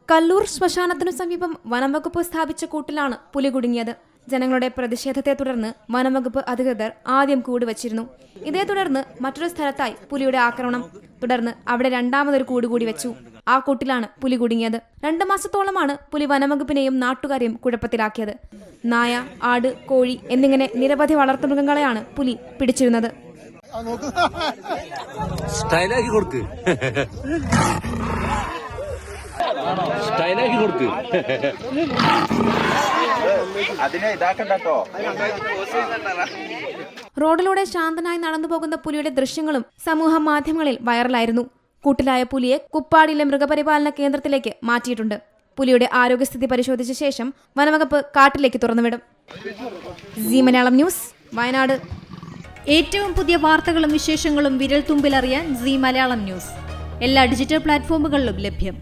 കല്ലൂർ ശ്മശാനത്തിനു സമീപം വനംവകുപ്പ് സ്ഥാപിച്ച കൂട്ടിലാണ് പുലി കുടുങ്ങിയത്. ജനങ്ങളുടെ പ്രതിഷേധത്തെ തുടർന്ന് വനംവകുപ്പ് അധികൃതർ ആദ്യം കൂട് വച്ചിരുന്നു. ഇതേ തുടർന്ന് മറ്റൊരു സ്ഥലത്തായി പുലിയുടെ ആക്രമണം. തുടർന്ന് അവിടെ രണ്ടാമതൊരു കൂട് കൂടി വെച്ചു. ആ കൂട്ടിലാണ് പുലി കുടുങ്ങിയത്. 2 മാസത്തോളമാണ് പുലി വനംവകുപ്പിനെയും നാട്ടുകാരെയും കുഴപ്പത്തിലാക്കിയത്. നായ, ആട്, കോഴി എന്നിങ്ങനെ നിരവധി വളർത്തുമൃഗങ്ങളെയാണ് പുലി പിടിച്ചിരുന്നത്. റോഡിലൂടെ ശാന്തനായി നടന്നു പോകുന്ന പുലിയുടെ ദൃശ്യങ്ങളും സമൂഹ മാധ്യമങ്ങളിൽ വൈറലായിരുന്നു. കൂട്ടിലായ പുലിയെ കുപ്പാടിയിലെ മൃഗപരിപാലന കേന്ദ്രത്തിലേക്ക് മാറ്റിയിട്ടുണ്ട്. പുലിയുടെ ആരോഗ്യസ്ഥിതി പരിശോധിച്ച ശേഷം വനംവകുപ്പ് കാട്ടിലേക്ക് തുറന്നുവിടും. Zee Malayalam news, Wayanad. ഏറ്റവും പുതിയ വാർത്തകളും വിശേഷങ്ങളും വിരൽ തുമ്പിലറിയാൻ സീ മലയാളം ന്യൂസ് എല്ലാ ഡിജിറ്റൽ പ്ലാറ്റ്ഫോമുകളിലും ലഭ്യം.